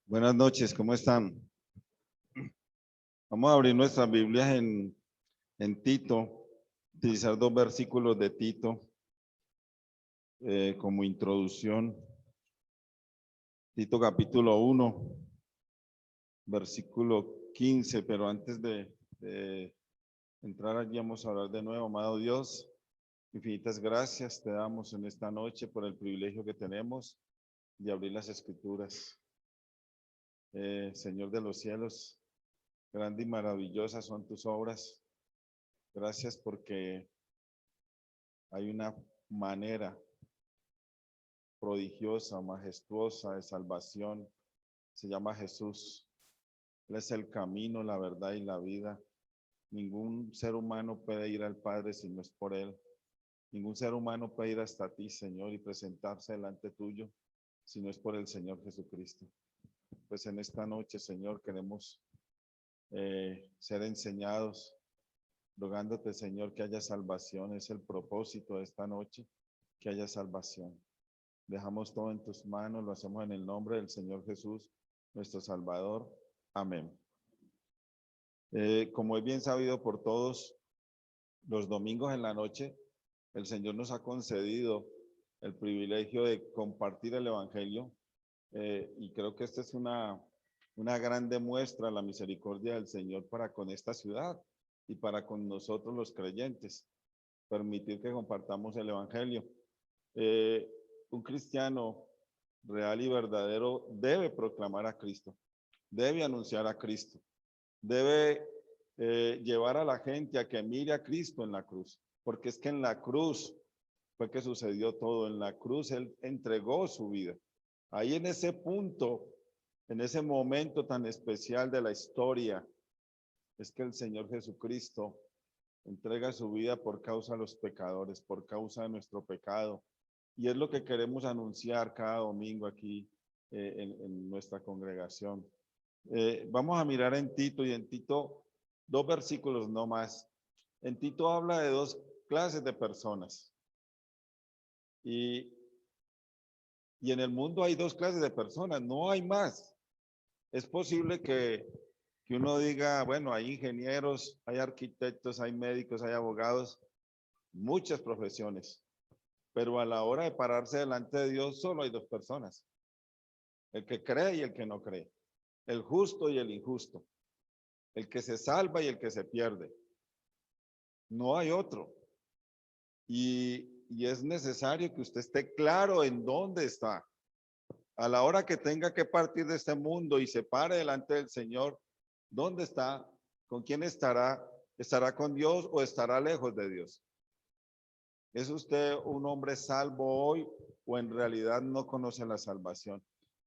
Buenas noches, ¿cómo están? Vamos a abrir nuestras Biblias en Tito, utilizar dos versículos de Tito como introducción. Tito capítulo 1, versículo 15, pero antes de entrar allí vamos a hablar de nuevo. Amado Dios, infinitas gracias te damos en esta noche por el privilegio que tenemos de abrir las Escrituras. Señor de los cielos, grandes y maravillosas son tus obras. Gracias porque hay una manera prodigiosa, majestuosa de salvación. Se llama Jesús. Él es el camino, la verdad y la vida. Ningún ser humano puede ir al Padre si no es por Él. Ningún ser humano puede ir hasta ti, Señor, y presentarse delante tuyo si no es por el Señor Jesucristo. Pues en esta noche, Señor, queremos ser enseñados, rogándote, Señor, que haya salvación. Es el propósito de esta noche, que haya salvación. Dejamos todo en tus manos, lo hacemos en el nombre del Señor Jesús, nuestro Salvador. Amén. Como es bien sabido por todos, los domingos en la noche, el Señor nos ha concedido el privilegio de compartir el Evangelio, y creo que esta es una grande muestra de la misericordia del Señor para con esta ciudad y para con nosotros los creyentes, permitir que compartamos el Evangelio. Un cristiano real y verdadero debe proclamar a Cristo, debe anunciar a Cristo, debe llevar a la gente a que mire a Cristo en la cruz, porque es que en la cruz fue que sucedió todo. En la cruz Él entregó su vida. Ahí en ese punto, en ese momento tan especial de la historia, es que el Señor Jesucristo entrega su vida por causa de los pecadores, por causa de nuestro pecado. Y es lo que queremos anunciar cada domingo aquí en nuestra congregación. Vamos a mirar en Tito, y en Tito, dos versículos no más. En Tito habla de dos clases de personas. Y en el mundo hay dos clases de personas, no hay más. Es posible que uno diga, bueno, hay ingenieros, hay arquitectos, hay médicos, hay abogados, muchas profesiones. Pero a la hora de pararse delante de Dios, solo hay dos personas: el que cree y el que no cree, el justo y el injusto, el que se salva y el que se pierde. No hay otro. Y es necesario que usted esté claro en dónde está. A la hora que tenga que partir de este mundo y se pare delante del Señor, ¿dónde está? ¿Con quién estará? ¿Estará con Dios o estará lejos de Dios? ¿Es usted un hombre salvo hoy o en realidad no conoce la salvación?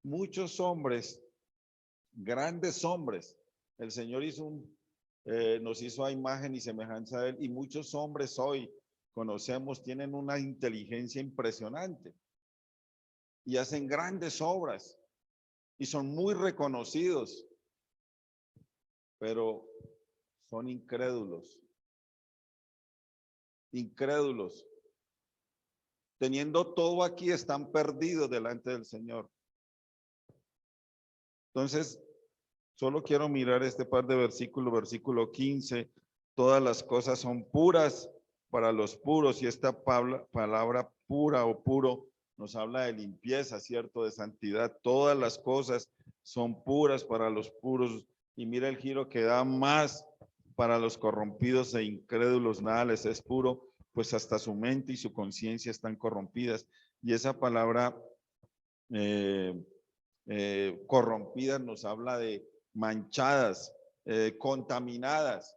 Muchos hombres, grandes hombres, el Señor nos hizo a imagen y semejanza de Él, y muchos hombres hoy conocemos, tienen una inteligencia impresionante y hacen grandes obras y son muy reconocidos, pero son incrédulos. Incrédulos. Teniendo todo aquí, están perdidos delante del Señor. Entonces, solo quiero mirar este par de versículos, versículo 15. Todas las cosas son puras para los puros, y esta palabra pura o puro nos habla de limpieza, ¿cierto? De santidad. Todas las cosas son puras para los puros. Y mira el giro que da: más para los corrompidos e incrédulos nada les es puro, pues hasta su mente y su conciencia están corrompidas. Y esa palabra corrompidas nos habla de manchadas, contaminadas.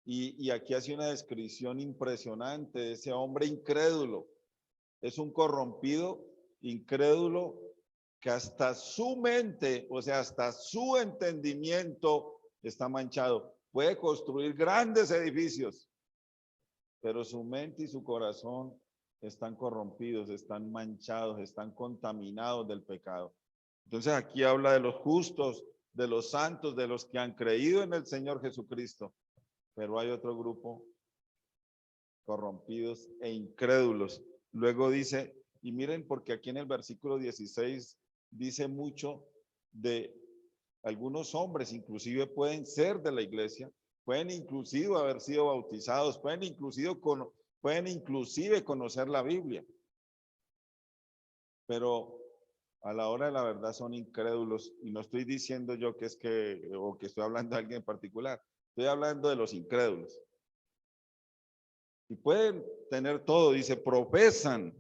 Y aquí hace una descripción impresionante de ese hombre incrédulo. Es un corrompido, incrédulo, que hasta su mente, o sea, hasta su entendimiento está manchado. Puede construir grandes edificios, pero su mente y su corazón están corrompidos, están manchados, están contaminados del pecado. Entonces aquí habla de los justos, de los santos, de los que han creído en el Señor Jesucristo. Pero hay otro grupo: corrompidos e incrédulos. Luego dice, y miren, porque aquí en el versículo 16 dice mucho de algunos hombres inclusive pueden ser de la iglesia, pueden inclusive haber sido bautizados, pueden inclusive conocer la Biblia, pero a la hora de la verdad son incrédulos, y no estoy diciendo yo que estoy hablando de alguien en particular, estoy hablando de los incrédulos. Y pueden tener todo, dice, profesan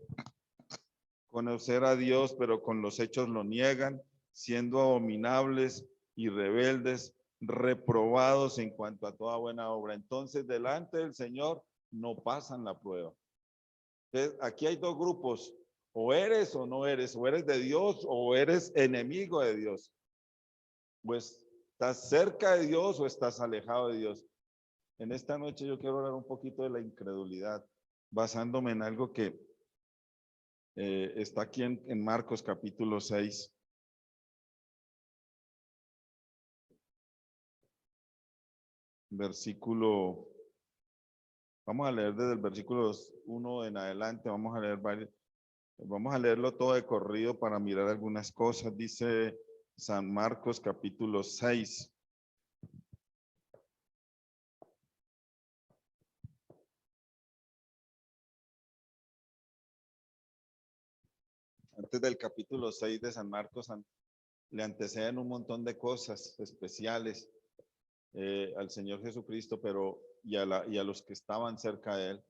conocer a Dios, pero con los hechos lo niegan, siendo abominables y rebeldes, reprobados en cuanto a toda buena obra. Entonces, delante del Señor no pasan la prueba. Entonces, aquí hay dos grupos: o eres o no eres, o eres de Dios o eres enemigo de Dios. Pues estás cerca de Dios o estás alejado de Dios. En esta noche yo quiero hablar un poquito de la incredulidad, basándome en algo que está aquí en Marcos capítulo 6. Versículo, vamos a leer desde el versículo 1 en adelante, vamos a leerlo todo de corrido para mirar algunas cosas. Dice San Marcos capítulo 6. Antes del capítulo 6 de San Marcos le anteceden un montón de cosas especiales al Señor Jesucristo, y a los que estaban cerca de él.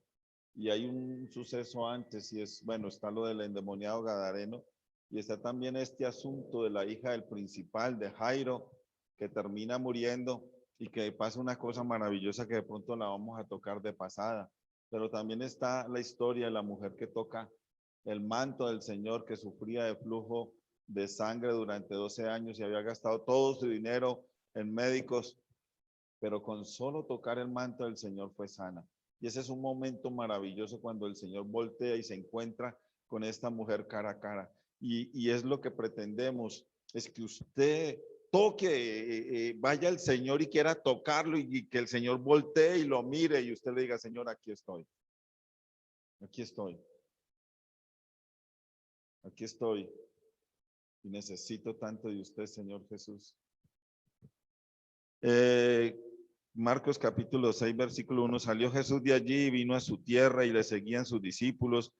Y hay un suceso antes, y está lo del endemoniado gadareno, y está también este asunto de la hija del principal, de Jairo, que termina muriendo, y que pasa una cosa maravillosa que de pronto la vamos a tocar de pasada. Pero también está la historia de la mujer que toca el manto del Señor, que sufría de flujo de sangre durante 12 años y había gastado todo su dinero en médicos, pero con solo tocar el manto del Señor fue sana. Y ese es un momento maravilloso cuando el Señor voltea y se encuentra con esta mujer cara a cara. Y es lo que pretendemos, es que usted toque, vaya al Señor y quiera tocarlo, y que el Señor voltee y lo mire y usted le diga: Señor, aquí estoy, aquí estoy, aquí estoy, y necesito tanto de usted, Señor Jesús. Marcos capítulo 6, versículo 1, salió Jesús de allí y vino a su tierra, y le seguían sus discípulos.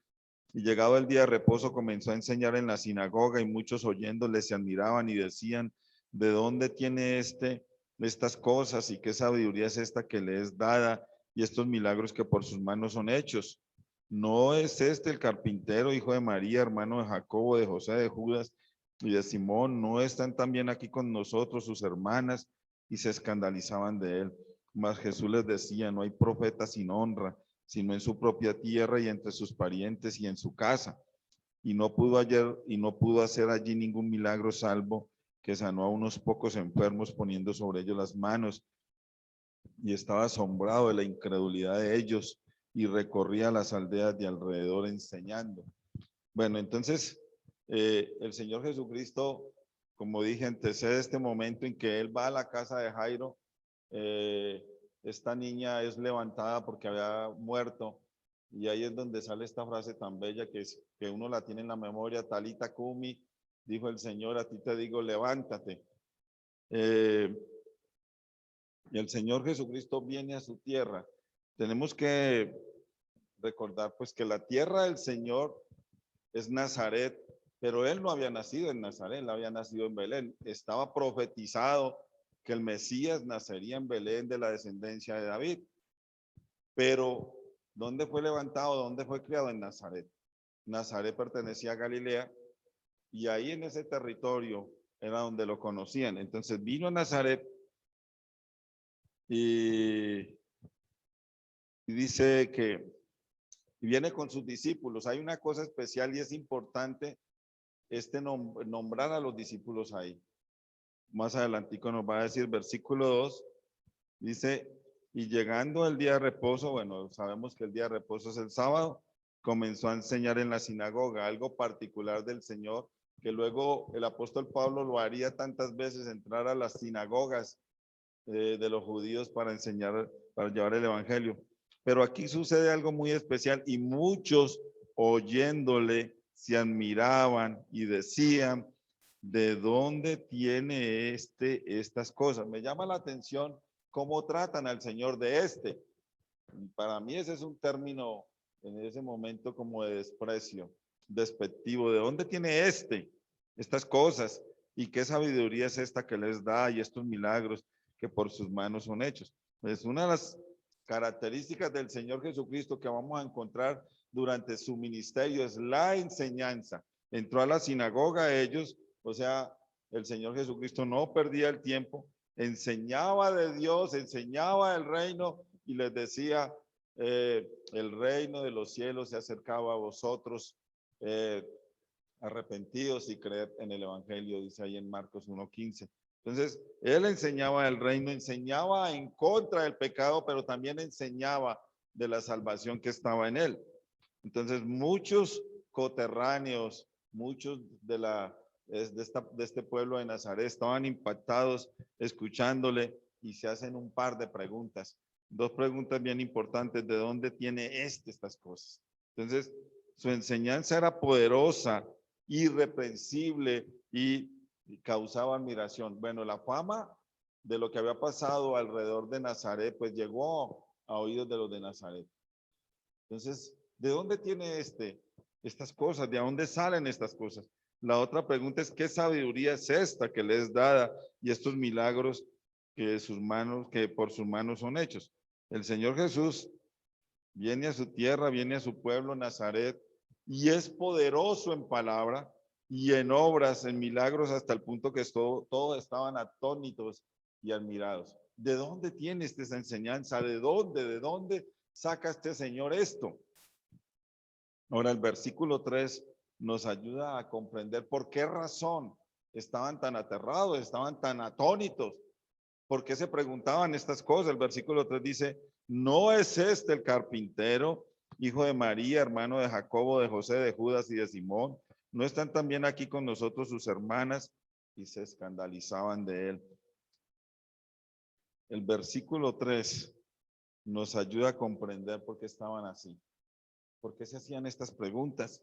Y llegado el día de reposo comenzó a enseñar en la sinagoga, y muchos oyéndole se admiraban y decían: ¿de dónde tiene estas cosas, y qué sabiduría es esta que le es dada, y estos milagros que por sus manos son hechos? ¿No es este el carpintero, hijo de María, hermano de Jacobo, de José, de Judas y de Simón? ¿No están también aquí con nosotros sus hermanas? Y se escandalizaban de él. Mas Jesús les decía: no hay profeta sin honra, sino en su propia tierra y entre sus parientes y en su casa. Y no pudo hacer allí ningún milagro, salvo que sanó a unos pocos enfermos poniendo sobre ellos las manos. Y estaba asombrado de la incredulidad de ellos, y recorría las aldeas de alrededor enseñando. Bueno, entonces el Señor Jesucristo, como dije, antecede este momento en que él va a la casa de Jairo. Esta niña es levantada porque había muerto, y ahí es donde sale esta frase tan bella que uno la tiene en la memoria: Talita Kumi, dijo el Señor, a ti te digo, levántate. Y el Señor Jesucristo viene a su tierra. Tenemos que recordar pues que la tierra del Señor es Nazaret, pero él no había nacido en Nazaret, él había nacido en Belén. Estaba profetizado que el Mesías nacería en Belén, de la descendencia de David. Pero ¿dónde fue levantado? ¿Dónde fue criado? En Nazaret. Nazaret pertenecía a Galilea, y ahí en ese territorio era donde lo conocían. Entonces vino a Nazaret, y dice que viene con sus discípulos. Hay una cosa especial y es importante nombrar a los discípulos ahí. Más adelantico nos va a decir, versículo 2, dice: y llegando el día de reposo, bueno, sabemos que el día de reposo es el sábado, comenzó a enseñar en la sinagoga, algo particular del Señor, que luego el apóstol Pablo lo haría tantas veces, entrar a las sinagogas de los judíos para enseñar, para llevar el evangelio. Pero aquí sucede algo muy especial, y muchos oyéndole se admiraban y decían: ¿de dónde tiene estas cosas? Me llama la atención cómo tratan al Señor de este. Para mí ese es un término en ese momento como de desprecio, despectivo. ¿De dónde tiene estas cosas? ¿Y qué sabiduría es esta que les da y estos milagros que por sus manos son hechos? Es una de las características del Señor Jesucristo que vamos a encontrar durante su ministerio, es la enseñanza. Entró a la sinagoga ellos, o sea, el Señor Jesucristo no perdía el tiempo, enseñaba de Dios, enseñaba el reino y les decía, el reino de los cielos se acercaba a vosotros, arrepentidos y creed en el evangelio, dice ahí en Marcos 1:15. Entonces, él enseñaba el reino, enseñaba en contra del pecado, pero también enseñaba de la salvación que estaba en él. Entonces, muchos coterráneos, muchos de este pueblo de Nazaret estaban impactados escuchándole y se hacen un par de preguntas. Dos preguntas bien importantes: ¿de dónde tiene estas cosas? Entonces, su enseñanza era poderosa, irreprensible y causaba admiración. Bueno, la fama de lo que había pasado alrededor de Nazaret, pues llegó a oídos de los de Nazaret. Entonces, ¿de dónde tiene estas cosas? ¿De dónde salen estas cosas? La otra pregunta es, ¿qué sabiduría es esta que le es dada y estos milagros que por sus manos son hechos? El Señor Jesús viene a su tierra, viene a su pueblo, Nazaret, y es poderoso en palabra y en obras, en milagros, hasta el punto que todos estaban atónitos y admirados. ¿De dónde tiene esta enseñanza? ¿De dónde saca este Señor esto? Ahora, el versículo 3 nos ayuda a comprender por qué razón estaban tan aterrados, estaban tan atónitos. ¿Por qué se preguntaban estas cosas? El versículo 3 dice, ¿no es este el carpintero, hijo de María, hermano de Jacobo, de José, de Judas y de Simón? ¿No están también aquí con nosotros sus hermanas? Y se escandalizaban de él. El versículo 3 nos ayuda a comprender por qué estaban así. ¿Por qué se hacían estas preguntas?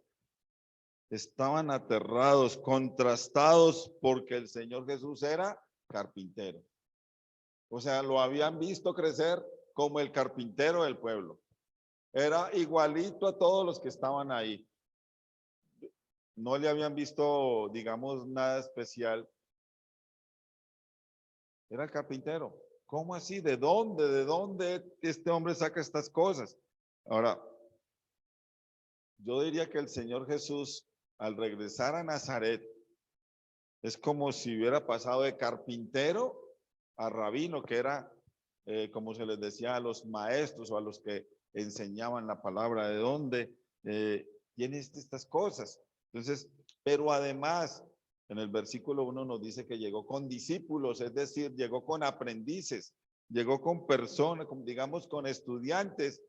Estaban aterrados, contrastados, porque el Señor Jesús era carpintero. O sea, lo habían visto crecer como el carpintero del pueblo. Era igualito a todos los que estaban ahí. No le habían visto, digamos, nada especial. Era el carpintero. ¿Cómo así? ¿De dónde? ¿De dónde este hombre saca estas cosas? Ahora, yo diría que el Señor Jesús, al regresar a Nazaret, es como si hubiera pasado de carpintero a rabino, que era, como se les decía a los maestros o a los que enseñaban la palabra, de dónde tiene estas cosas. Entonces, pero además, en el versículo 1 nos dice que llegó con discípulos, es decir, llegó con aprendices, llegó con personas, digamos, con estudiantes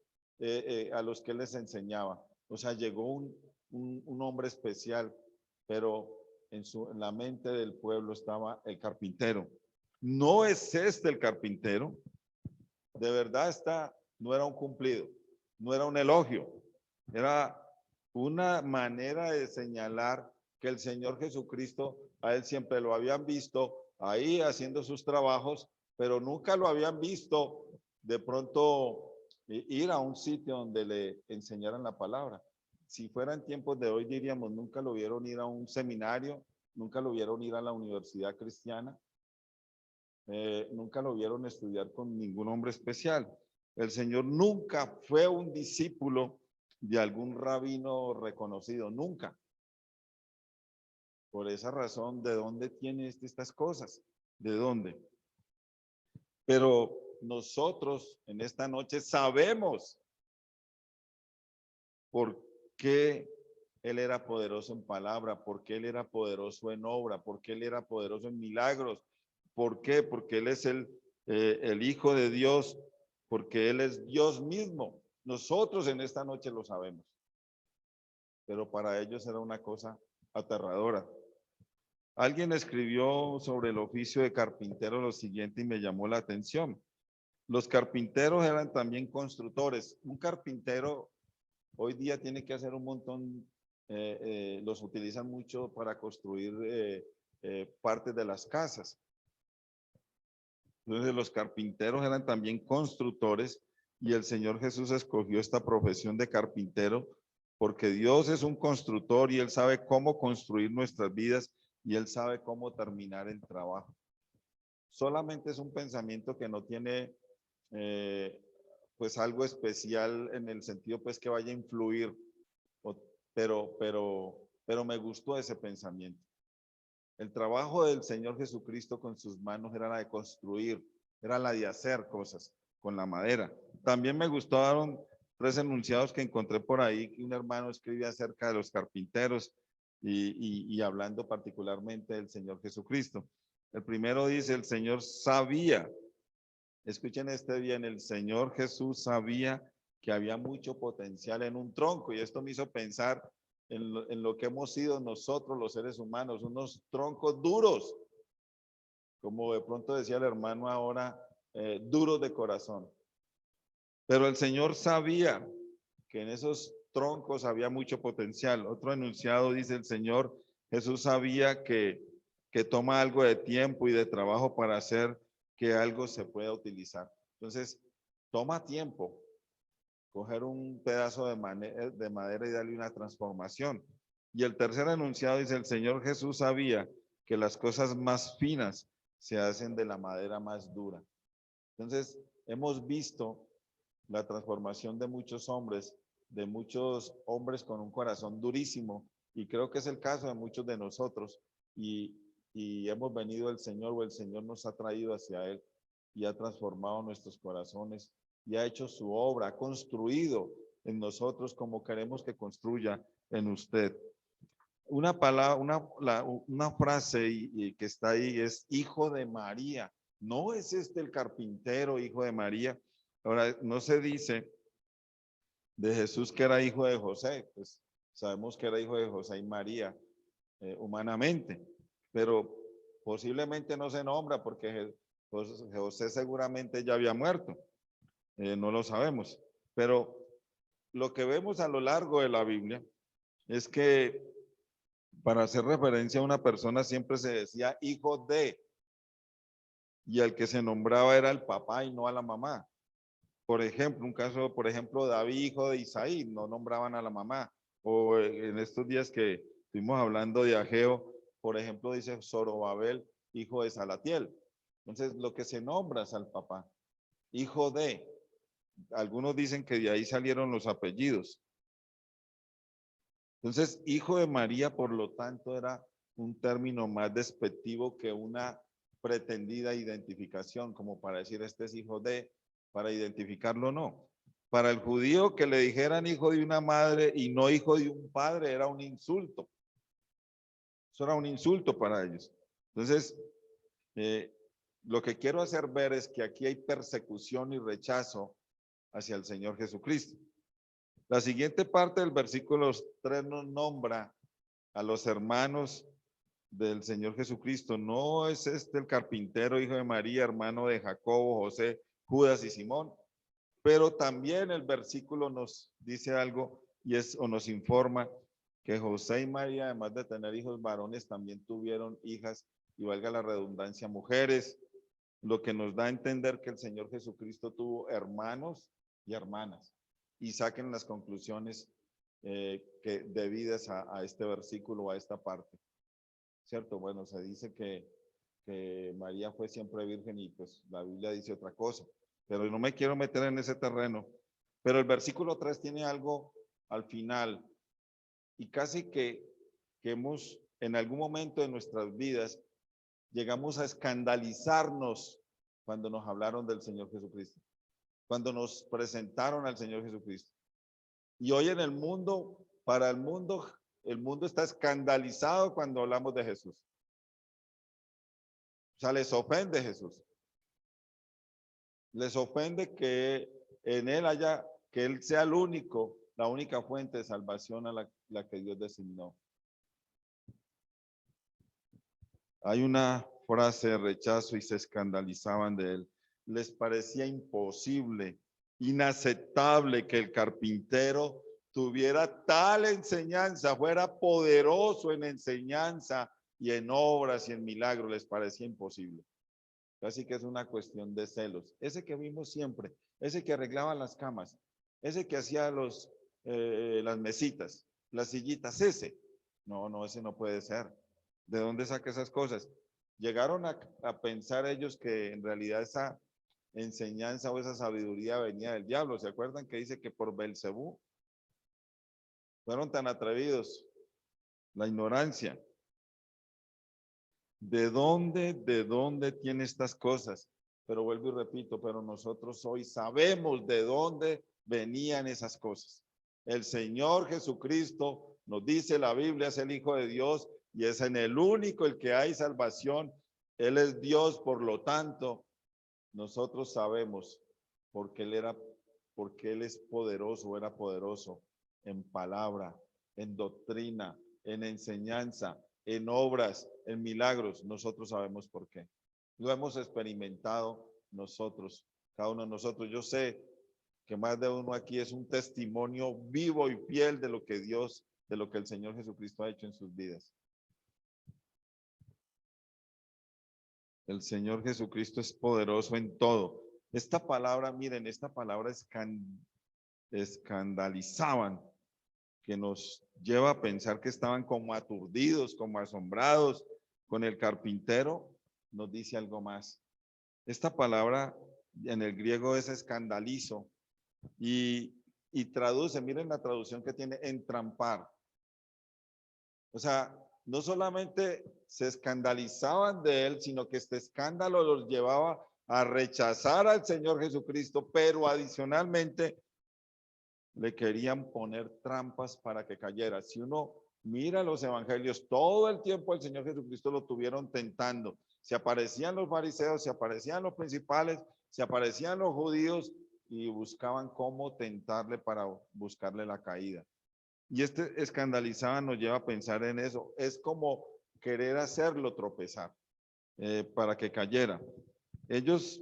a los que les enseñaba. O sea, llegó un hombre especial, pero en la mente del pueblo estaba el carpintero. ¿No es este el carpintero? De verdad no era un cumplido, no era un elogio, era una manera de señalar que el Señor Jesucristo, a él siempre lo habían visto ahí haciendo sus trabajos, pero nunca lo habían visto de pronto ir a un sitio donde le enseñaran la palabra. Si fueran tiempos de hoy, diríamos, nunca lo vieron ir a un seminario, nunca lo vieron ir a la universidad cristiana, nunca lo vieron estudiar con ningún hombre especial. El Señor nunca fue un discípulo de algún rabino reconocido, nunca. Por esa razón, ¿de dónde tiene estas cosas? ¿De dónde? Pero nosotros en esta noche sabemos por qué Él era poderoso en palabra, por qué Él era poderoso en obra, por qué Él era poderoso en milagros. ¿Por qué? Porque Él es el Hijo de Dios, porque Él es Dios mismo. Nosotros en esta noche lo sabemos, pero para ellos era una cosa aterradora. Alguien escribió sobre el oficio de carpintero lo siguiente y me llamó la atención. Los carpinteros eran también constructores. Un carpintero hoy día tiene que hacer un montón, los utilizan mucho para construir partes de las casas. Entonces los carpinteros eran también constructores y el Señor Jesús escogió esta profesión de carpintero porque Dios es un constructor y Él sabe cómo construir nuestras vidas y Él sabe cómo terminar el trabajo. Solamente es un pensamiento que no tiene pues algo especial en el sentido pues que vaya a influir, pero me gustó ese pensamiento. El trabajo del Señor Jesucristo con sus manos era la de construir, era la de hacer cosas con la madera. También me gustaron 3 enunciados que encontré por ahí, que un hermano escribía acerca de los carpinteros y hablando particularmente del Señor Jesucristo. El primero dice, el Señor sabía, escuchen este bien, el Señor Jesús sabía que había mucho potencial en un tronco y esto me hizo pensar en lo que hemos sido nosotros los seres humanos, unos troncos duros, como de pronto decía el hermano ahora, duros de corazón. Pero el Señor sabía que en esos troncos había mucho potencial. Otro enunciado dice, el Señor Jesús sabía que toma algo de tiempo y de trabajo para hacer que algo se pueda utilizar. Entonces, toma tiempo coger un pedazo de madera y darle una transformación. Y el tercer enunciado dice, el Señor Jesús sabía que las cosas más finas se hacen de la madera más dura. Entonces, hemos visto la transformación de muchos hombres con un corazón durísimo, y creo que es el caso de muchos de nosotros, y hemos venido al Señor, o el Señor nos ha traído hacia Él, y ha transformado nuestros corazones, y ha hecho su obra, ha construido en nosotros como queremos que construya en usted. Una palabra, una frase que está ahí es hijo de María. No es este el carpintero, hijo de María. Ahora, no se dice de Jesús que era hijo de José, pues sabemos que era hijo de José y María humanamente, pero posiblemente no se nombra porque José seguramente ya había muerto. No lo sabemos, pero lo que vemos a lo largo de la Biblia es que para hacer referencia a una persona siempre se decía hijo de, y el que se nombraba era el papá y no a la mamá. Por ejemplo, un caso, por ejemplo, David, hijo de Isaí, no nombraban a la mamá. O en estos días que estuvimos hablando de Ageo, por ejemplo, dice Zorobabel, hijo de Salatiel. Entonces, lo que se nombra es al papá, hijo de. Algunos dicen que de ahí salieron los apellidos. Entonces, hijo de María, por lo tanto, era un término más despectivo que una pretendida identificación, como para decir este es hijo de, para identificarlo no. Para el judío que le dijeran hijo de una madre y no hijo de un padre era un insulto. Eso era un insulto para ellos. Entonces, lo que quiero hacer ver es que aquí hay persecución y rechazo hacia el Señor Jesucristo. La siguiente parte del versículo 3 nos nombra a los hermanos del Señor Jesucristo. No es este el carpintero, hijo de María, hermano de Jacobo, José, Judas y Simón, pero también el versículo nos dice algo o nos informa que José y María, además de tener hijos varones, también tuvieron hijas, y valga la redundancia, mujeres, lo que nos da a entender que el Señor Jesucristo tuvo hermanos y hermanas. Y saquen las conclusiones debidas a este versículo, a esta parte. ¿Cierto? Bueno, se dice que María fue siempre virgen y pues la Biblia dice otra cosa, pero no me quiero meter en ese terreno. Pero el versículo 3 tiene algo al final, y casi que hemos en algún momento de nuestras vidas llegamos a escandalizarnos cuando nos hablaron del Señor Jesucristo, cuando nos presentaron al Señor Jesucristo. Y hoy en el mundo, para el mundo está escandalizado cuando hablamos de Jesús. O sea, les ofende Jesús. Les ofende que en Él que Él sea el único, la única fuente de salvación a la que Dios designó. Hay una frase de rechazo y se escandalizaban de Él. Les parecía imposible, inaceptable que el carpintero tuviera tal enseñanza, fuera poderoso en enseñanza, y en obras y en milagros les parecía imposible. Así que es una cuestión de celos. Ese que vimos siempre, ese que arreglaba las camas, ese que hacía las mesitas, las sillitas, ese. No, ese no puede ser. ¿De dónde saca esas cosas? Llegaron a pensar ellos que en realidad esa enseñanza o esa sabiduría venía del diablo. ¿Se acuerdan que dice que por Belcebú? Fueron tan atrevidos. La ignorancia. ¿De dónde tiene estas cosas? Pero vuelvo y repito, pero nosotros hoy sabemos de dónde venían esas cosas. El Señor Jesucristo, nos dice la Biblia, es el Hijo de Dios y es en el único el que hay salvación. Él es Dios, por lo tanto, nosotros sabemos porque Él es poderoso, era poderoso en palabra, en doctrina, en enseñanza, en obras, en milagros. Nosotros sabemos por qué. Lo hemos experimentado nosotros, cada uno de nosotros. Yo sé que más de uno aquí es un testimonio vivo y fiel de lo que Dios, de lo que el Señor Jesucristo ha hecho en sus vidas. El Señor Jesucristo es poderoso en todo. Esta palabra, miren, esta palabra escandalizaban, que nos lleva a pensar que estaban como aturdidos, como asombrados con el carpintero, nos dice algo más. Esta palabra en el griego es escandalizo y traduce, miren la traducción que tiene, entrampar. O sea, no solamente se escandalizaban de él, sino que este escándalo los llevaba a rechazar al Señor Jesucristo, pero adicionalmente le querían poner trampas para que cayera. Si uno mira los evangelios, todo el tiempo el Señor Jesucristo lo tuvieron tentando. Se aparecían los fariseos, se aparecían los principales, se aparecían los judíos y buscaban cómo tentarle para buscarle la caída. Y este escandalizado nos lleva a pensar en eso. Es como querer hacerlo tropezar para que cayera. Ellos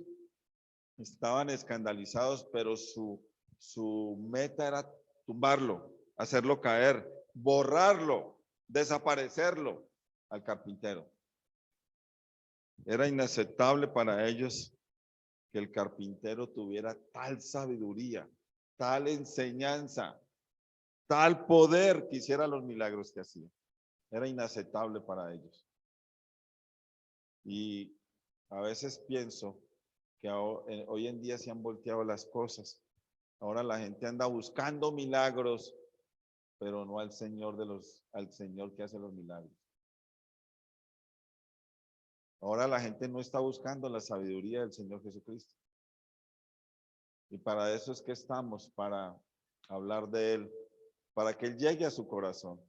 estaban escandalizados, pero su meta era tumbarlo, hacerlo caer, borrarlo, desaparecerlo al carpintero. Era inaceptable para ellos que el carpintero tuviera tal sabiduría, tal enseñanza, tal poder que hiciera los milagros que hacía. Era inaceptable para ellos. Y a veces pienso que hoy en día se han volteado las cosas. Ahora la gente anda buscando milagros, pero no al Señor al Señor que hace los milagros. Ahora la gente no está buscando la sabiduría del Señor Jesucristo. Y para eso es que estamos, para hablar de Él, para que Él llegue a su corazón,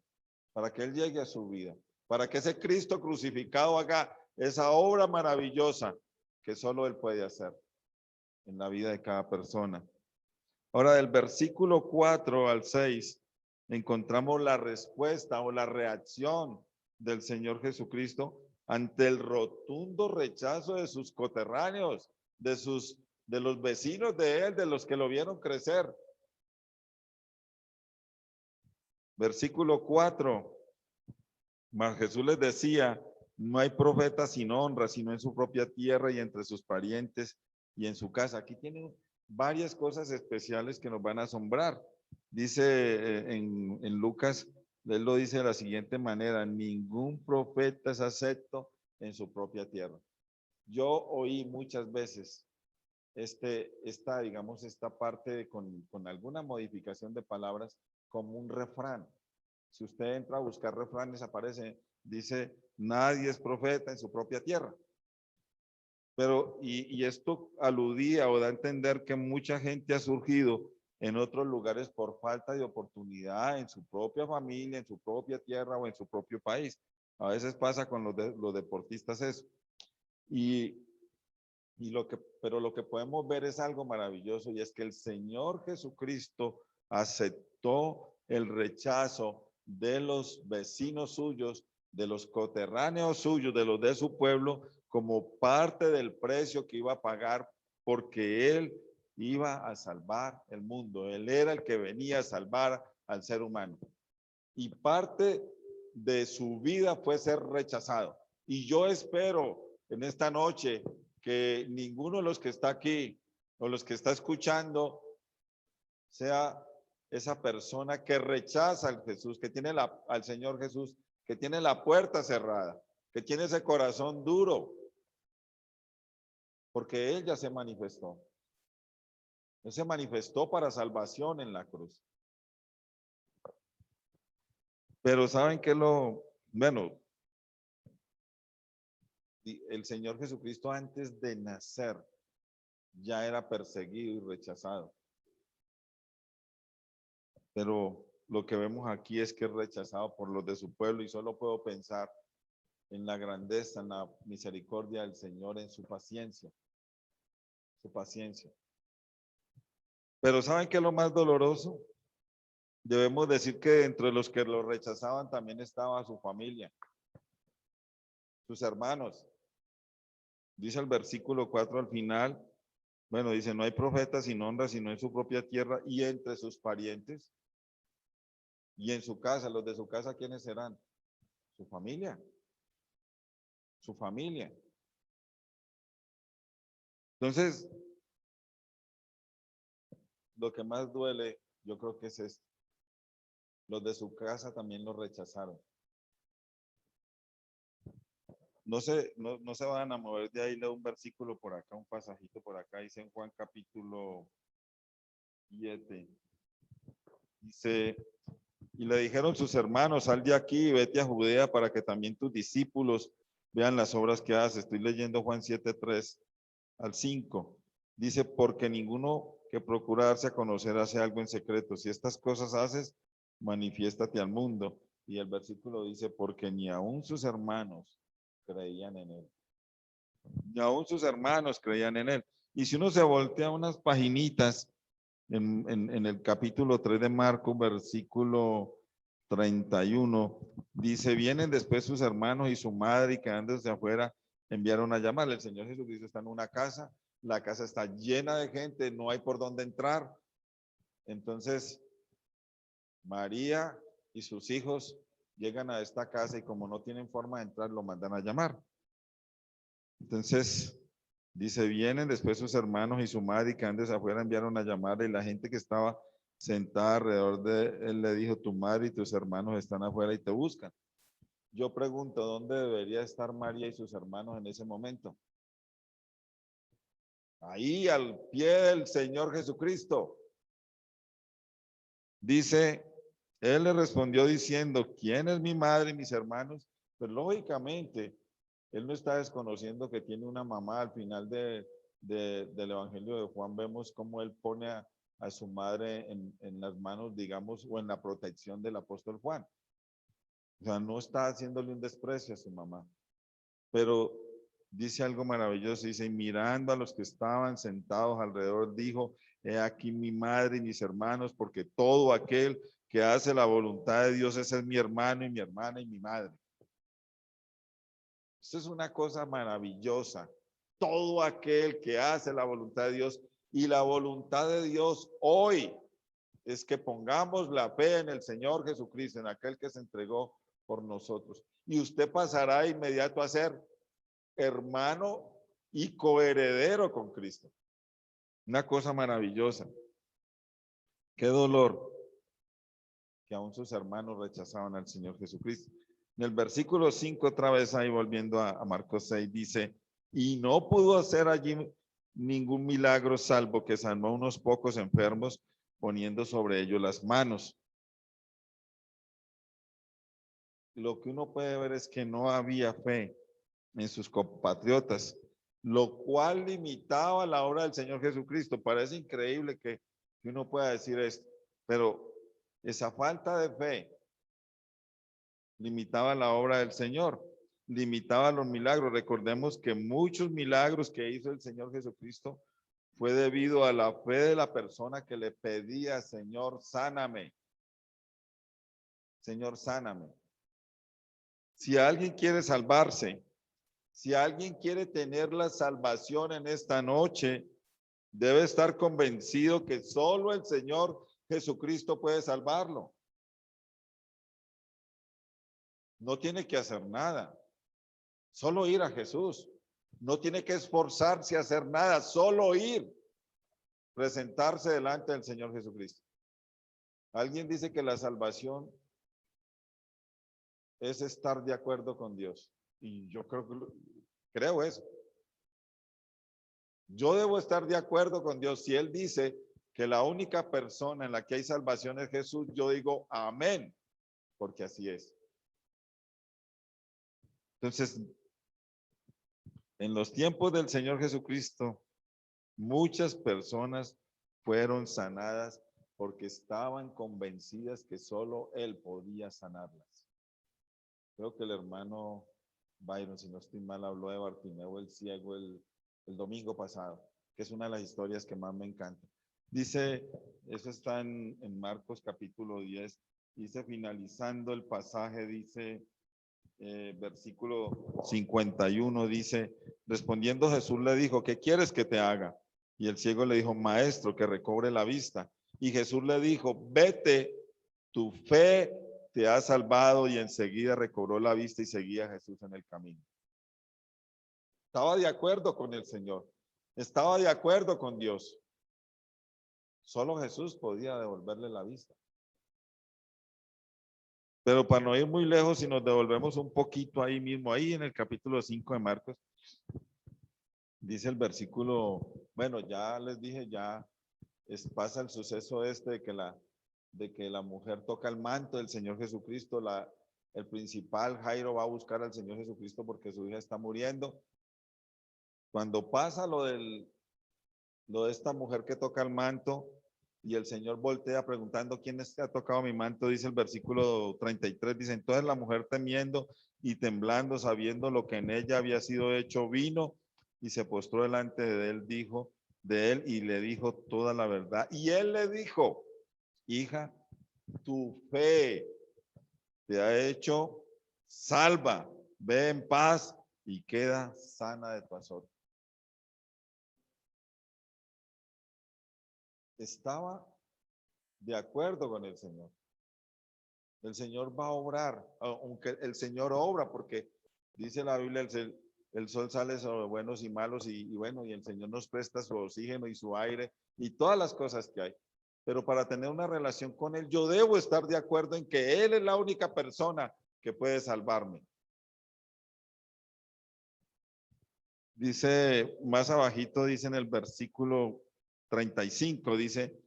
para que Él llegue a su vida, para que ese Cristo crucificado haga esa obra maravillosa que solo Él puede hacer en la vida de cada persona. Ahora, del versículo 4 al 6, encontramos la respuesta o la reacción del Señor Jesucristo ante el rotundo rechazo de sus coterráneos, de los vecinos de él, de los que lo vieron crecer. Versículo 4, mas Jesús les decía, no hay profeta sin honra, sino en su propia tierra y entre sus parientes y en su casa. Aquí tienen varias cosas especiales que nos van a asombrar. Dice en Lucas, él lo dice de la siguiente manera, ningún profeta es acepto en su propia tierra. Yo oí muchas veces esta parte con alguna modificación de palabras como un refrán. Si usted entra a buscar refranes, aparece, dice, nadie es profeta en su propia tierra. Pero, y esto aludía o da a entender que mucha gente ha surgido en otros lugares por falta de oportunidad en su propia familia, en su propia tierra o en su propio país. A veces pasa con los deportistas eso. Pero lo que podemos ver es algo maravilloso y es que el Señor Jesucristo aceptó el rechazo de los vecinos suyos, de los coterráneos suyos, de los de su pueblo, como parte del precio que iba a pagar porque Él iba a salvar el mundo. Él era el que venía a salvar al ser humano. Y parte de su vida fue ser rechazado. Y yo espero en esta noche que ninguno de los que está aquí o los que está escuchando sea esa persona que rechaza al Jesús, que tiene al Señor Jesús, que tiene la puerta cerrada, que tiene ese corazón duro, porque Él ya se manifestó. Él se manifestó para salvación en la cruz. Pero ¿saben qué bueno, el Señor Jesucristo antes de nacer ya era perseguido y rechazado. Pero lo que vemos aquí es que es rechazado por los de su pueblo y solo puedo pensar en la grandeza, en la misericordia del Señor, en su paciencia. Su paciencia. Pero ¿saben qué es lo más doloroso? Debemos decir que entre los que lo rechazaban también estaba su familia, sus hermanos. Dice el versículo 4 al final, bueno, dice, no hay profeta sin honra, sino en su propia tierra y entre sus parientes. Y en su casa, los de su casa, ¿quiénes serán? Su familia. Su familia. Entonces, lo que más duele, yo creo que es esto. Los de su casa también lo rechazaron. No se van a mover de ahí, leo un versículo por acá, un pasajito por acá, dice en Juan capítulo 7. Dice, y le dijeron sus hermanos, sal de aquí y vete a Judea para que también tus discípulos vean las obras que haces. Estoy leyendo Juan 7:3 al 5. Dice, porque ninguno que procura darse a conocer hace algo en secreto. Si estas cosas haces, manifiéstate al mundo. Y el versículo dice, porque ni aun sus hermanos creían en él. Ni aun sus hermanos creían en él. Y si uno se voltea unas paginitas en el capítulo 3 de Marcos, versículo 31, dice, vienen después sus hermanos y su madre y quedándose afuera, enviaron a llamarle. El Señor Jesucristo está en una casa, la casa está llena de gente, no hay por dónde entrar. Entonces, María y sus hijos llegan a esta casa y como no tienen forma de entrar, lo mandan a llamar. Entonces, dice, vienen después sus hermanos y su madre y que antes afuera enviaron a llamarle y la gente que estaba sentada alrededor de él le dijo, tu madre y tus hermanos están afuera y te buscan. Yo pregunto, ¿dónde debería estar María y sus hermanos en ese momento? Ahí al pie del Señor Jesucristo. Dice, él le respondió diciendo, ¿quién es mi madre y mis hermanos? Pues lógicamente, él no está desconociendo que tiene una mamá. Al final del Evangelio de Juan vemos cómo él pone a su madre en las manos, digamos, o en la protección del apóstol Juan. O sea, no está haciéndole un desprecio a su mamá. Pero dice algo maravilloso, dice, y mirando a los que estaban sentados alrededor, dijo, he aquí mi madre y mis hermanos, porque todo aquel que hace la voluntad de Dios, ese es mi hermano y mi hermana y mi madre. Esto es una cosa maravillosa. Todo aquel que hace la voluntad de Dios, y la voluntad de Dios hoy es que pongamos la fe en el Señor Jesucristo, en aquel que se entregó por nosotros. Y usted pasará inmediato a ser hermano y coheredero con Cristo. Una cosa maravillosa. Qué dolor que aún sus hermanos rechazaban al Señor Jesucristo. En el versículo 5, otra vez ahí volviendo a Marcos 6, dice, y no pudo hacer allí ningún milagro salvo que sanó a unos pocos enfermos poniendo sobre ellos las manos. Lo que uno puede ver es que no había fe en sus compatriotas, lo cual limitaba la obra del Señor Jesucristo. Parece increíble que uno pueda decir esto, pero esa falta de fe limitaba la obra del Señor, limitaba los milagros. Recordemos que muchos milagros que hizo el Señor Jesucristo fue debido a la fe de la persona que le pedía, Señor, sáname. Señor, sáname. Si alguien quiere salvarse, si alguien quiere tener la salvación en esta noche, debe estar convencido que solo el Señor Jesucristo puede salvarlo. No tiene que hacer nada, solo ir a Jesús. No tiene que esforzarse a hacer nada, solo ir, presentarse delante del Señor Jesucristo. Alguien dice que la salvación es estar de acuerdo con Dios. Y yo creo eso. Yo debo estar de acuerdo con Dios. Si Él dice que la única persona en la que hay salvación es Jesús, yo digo amén, porque así es. Entonces, en los tiempos del Señor Jesucristo, muchas personas fueron sanadas porque estaban convencidas que solo Él podía sanarlas. Creo que el hermano Byron, si no estoy mal, habló de Bartimeo el ciego el domingo pasado, que es una de las historias que más me encanta. Dice, eso está en Marcos capítulo 10, dice, finalizando el pasaje, dice, versículo 51, dice, respondiendo Jesús le dijo, ¿qué quieres que te haga? Y el ciego le dijo, maestro, que recobre la vista. Y Jesús le dijo, vete, tu fe te ha salvado, y enseguida recobró la vista y seguía a Jesús en el camino. Estaba de acuerdo con el Señor, estaba de acuerdo con Dios. Solo Jesús podía devolverle la vista. Pero para no ir muy lejos, si nos devolvemos un poquito ahí mismo, ahí en el capítulo 5 de Marcos, dice el versículo, bueno, ya les dije, ya pasa el suceso este de que la mujer toca el manto del Señor Jesucristo, el principal Jairo va a buscar al Señor Jesucristo porque su hija está muriendo. Cuando pasa lo de esta mujer que toca el manto y el Señor voltea preguntando quién es que ha tocado mi manto, dice el versículo 33, dice, entonces la mujer temiendo y temblando, sabiendo lo que en ella había sido hecho, vino y se postró delante de él, y le dijo toda la verdad. Y él le dijo, hija, tu fe te ha hecho salva, ve en paz y queda sana de tu azote. Estaba de acuerdo con el Señor. El Señor va a obrar, aunque el Señor obra, porque dice la Biblia, el sol sale sobre buenos y malos, y bueno, y el Señor nos presta su oxígeno y su aire y todas las cosas que hay. Pero para tener una relación con Él, yo debo estar de acuerdo en que Él es la única persona que puede salvarme. Dice, más abajito, dice en el versículo 35, dice,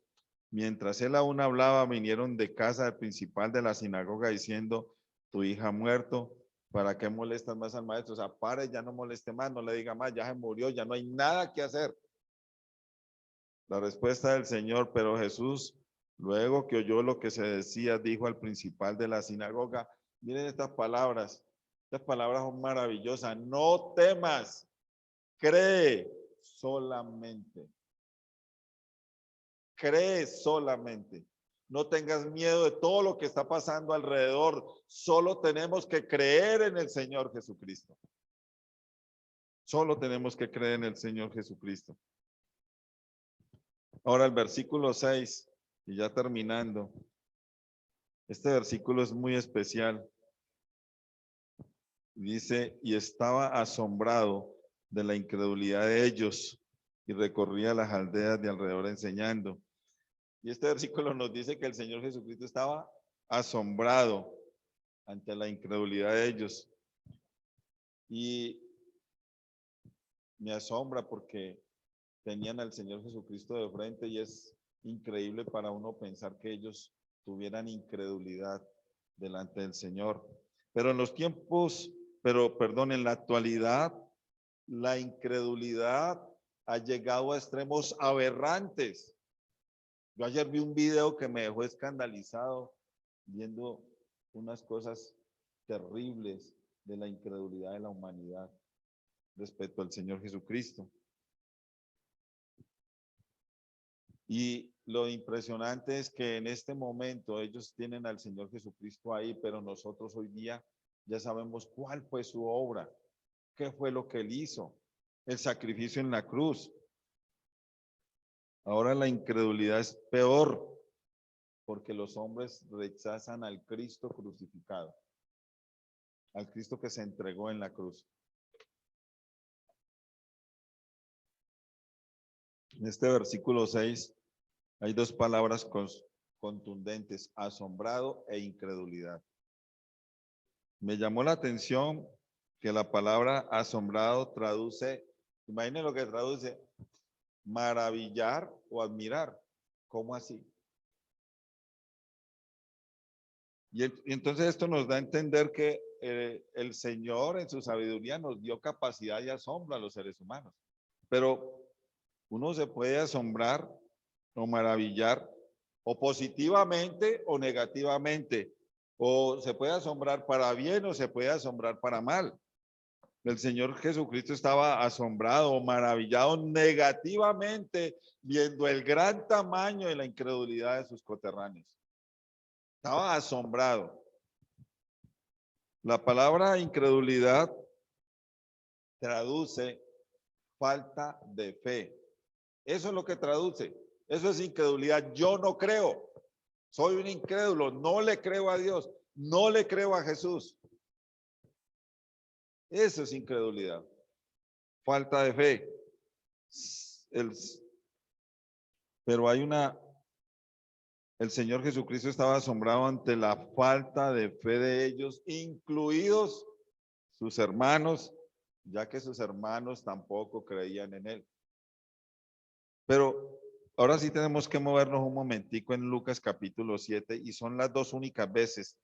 mientras él aún hablaba, vinieron de casa del principal de la sinagoga diciendo, tu hija ha muerto, ¿para qué molestas más al maestro? O sea, pare, ya no moleste más, no le diga más, ya se murió, ya no hay nada que hacer. La respuesta del Señor, pero Jesús, luego que oyó lo que se decía, dijo al principal de la sinagoga, miren estas palabras son maravillosas, no temas, cree solamente. Cree solamente. No tengas miedo de todo lo que está pasando alrededor. Solo tenemos que creer en el Señor Jesucristo. Solo tenemos que creer en el Señor Jesucristo. Ahora el versículo 6, y ya terminando. Este versículo es muy especial. Dice, y estaba asombrado de la incredulidad de ellos y recorría las aldeas de alrededor enseñando. Y este versículo nos dice que el Señor Jesucristo estaba asombrado ante la incredulidad de ellos. Y me asombra porque tenían al Señor Jesucristo de frente y es increíble para uno pensar que ellos tuvieran incredulidad delante del Señor. Pero en los tiempos, en la actualidad, la incredulidad ha llegado a extremos aberrantes. Yo ayer vi un video que me dejó escandalizado viendo unas cosas terribles de la incredulidad de la humanidad respecto al Señor Jesucristo. Y lo impresionante es que en este momento ellos tienen al Señor Jesucristo ahí, pero nosotros hoy día ya sabemos cuál fue su obra, qué fue lo que él hizo, el sacrificio en la cruz. Ahora la incredulidad es peor porque los hombres rechazan al Cristo crucificado. al Cristo que se entregó en la cruz. En este versículo 6 hay dos palabras contundentes: asombrado e incredulidad. Me llamó la atención que la palabra asombrado traduce, imaginen lo que traduce, maravillar o admirar. ¿Cómo así? Y entonces esto nos da a entender que el Señor en su sabiduría nos dio capacidad y asombro a los seres humanos. Pero uno se puede asombrar o maravillar o positivamente o negativamente. O se puede asombrar para bien o se puede asombrar para mal. El Señor Jesucristo estaba asombrado o maravillado negativamente viendo el gran tamaño y la incredulidad de sus coterráneos. Estaba asombrado. La palabra incredulidad traduce falta de fe. Eso es lo que traduce. Eso es incredulidad. Yo no creo. Soy un incrédulo. No le creo a Dios. No le creo a Jesús. Eso es incredulidad. Falta de fe. Pero el Señor Jesucristo estaba asombrado ante la falta de fe de ellos, incluidos sus hermanos, ya que sus hermanos tampoco creían en él. Pero ahora sí tenemos que movernos un momentico en Lucas capítulo 7, y son las dos únicas veces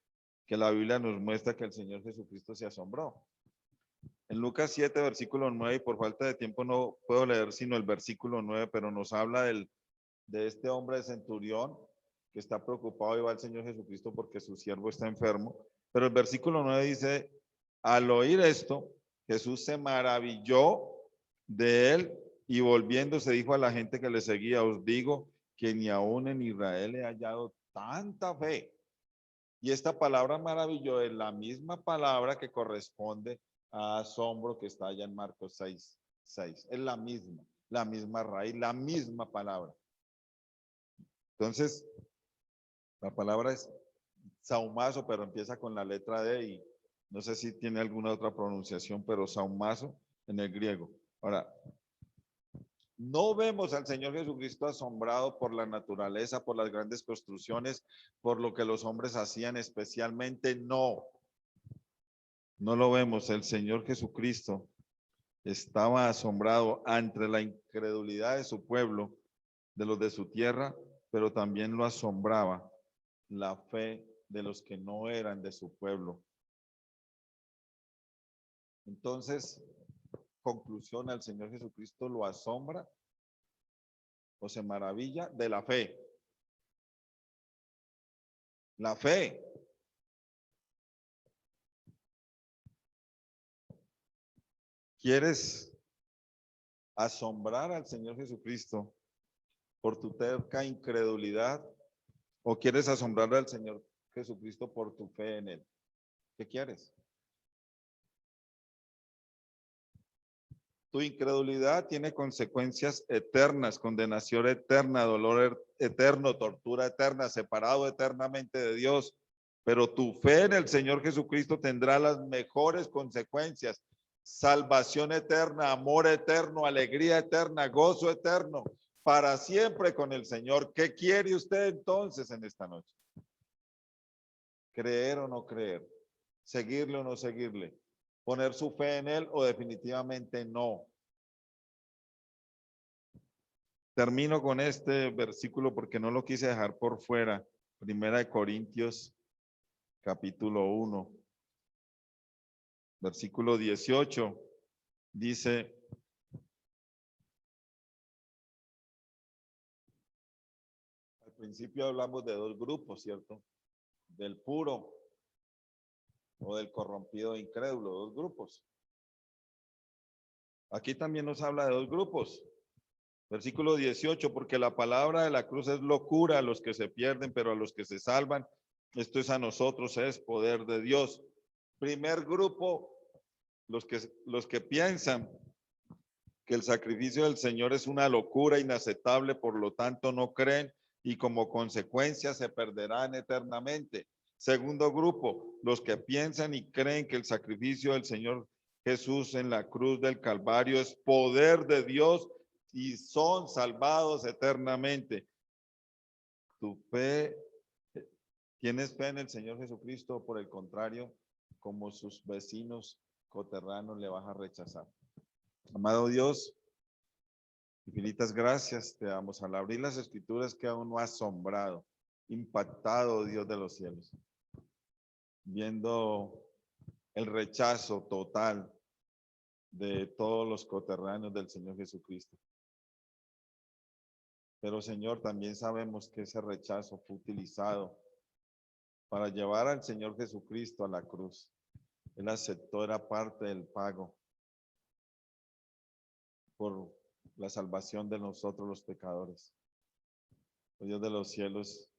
que la Biblia nos muestra que el Señor Jesucristo se asombró. En Lucas 7, versículo 9, y por falta de tiempo no puedo leer sino el versículo 9, pero nos habla de este hombre de centurión que está preocupado y va al Señor Jesucristo porque su siervo está enfermo. Pero el versículo 9 dice, al oír esto, Jesús se maravilló de él y volviéndose dijo a la gente que le seguía, os digo que ni aún en Israel he hallado tanta fe. Y esta palabra maravilló es la misma palabra que corresponde a asombro que está allá en Marcos 6. Es la misma raíz, la misma palabra. Entonces, la palabra es saumazo, pero empieza con la letra D y no sé si tiene alguna otra pronunciación, pero saumazo en el griego. Ahora, no vemos al Señor Jesucristo asombrado por la naturaleza, por las grandes construcciones, por lo que los hombres hacían especialmente, no. No lo vemos. El Señor Jesucristo estaba asombrado ante la incredulidad de su pueblo, de los de su tierra, pero también lo asombraba la fe de los que no eran de su pueblo. Entonces, conclusión, al Señor Jesucristo lo asombra o se maravilla de la fe. La fe. ¿Quieres asombrar al Señor Jesucristo por tu terca incredulidad o quieres asombrar al Señor Jesucristo por tu fe en él? ¿Qué quieres? Tu incredulidad tiene consecuencias eternas, condenación eterna, dolor eterno, tortura eterna, separado eternamente de Dios. Pero tu fe en el Señor Jesucristo tendrá las mejores consecuencias: salvación eterna, amor eterno, alegría eterna, gozo eterno, para siempre con el Señor. ¿Qué quiere usted entonces en esta noche? ¿Creer o no creer? ¿Seguirle o no seguirle? ¿Poner su fe en él o definitivamente no? Termino con este versículo porque no lo quise dejar por fuera. Primera de Corintios, capítulo 1, versículo 18, dice: al principio hablamos de dos grupos, ¿cierto? Del puro o del corrompido incrédulo, dos grupos. Aquí también nos habla de dos grupos. Versículo 18, porque la palabra de la cruz es locura a los que se pierden, pero a los que se salvan, esto es a nosotros, es poder de Dios. Primer grupo, los que piensan que el sacrificio del Señor es una locura inaceptable, por lo tanto no creen y como consecuencia se perderán eternamente. Segundo grupo, los que piensan y creen que el sacrificio del Señor Jesús en la cruz del Calvario es poder de Dios y son salvados eternamente. Tu fe, ¿tienes fe en el Señor Jesucristo o por el contrario, como sus vecinos coterranos le vas a rechazar? Amado Dios, infinitas gracias te damos al abrir las escrituras que aún no ha asombrado, impactado, Dios de los cielos, viendo el rechazo total de todos los coterráneos del Señor Jesucristo. Pero Señor, también sabemos que ese rechazo fue utilizado para llevar al Señor Jesucristo a la cruz. Él aceptó, era parte del pago por la salvación de nosotros los pecadores. Oh Dios de los cielos,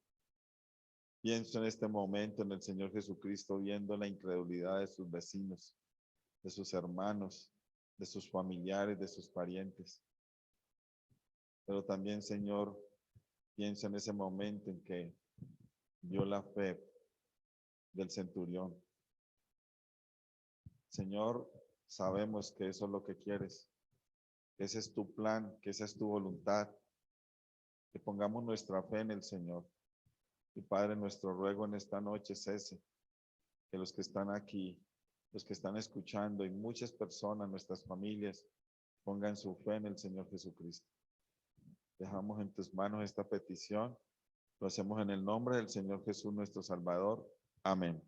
pienso en este momento en el Señor Jesucristo viendo la incredulidad de sus vecinos, de sus hermanos, de sus familiares, de sus parientes. Pero también, Señor, pienso en ese momento en que vio la fe del centurión. Señor, sabemos que eso es lo que quieres, que ese es tu plan, que esa es tu voluntad, que pongamos nuestra fe en el Señor. Y Padre, nuestro ruego en esta noche es ese, que los que están aquí, los que están escuchando y muchas personas, nuestras familias, pongan su fe en el Señor Jesucristo. Dejamos en tus manos esta petición. Lo hacemos en el nombre del Señor Jesús, nuestro Salvador. Amén.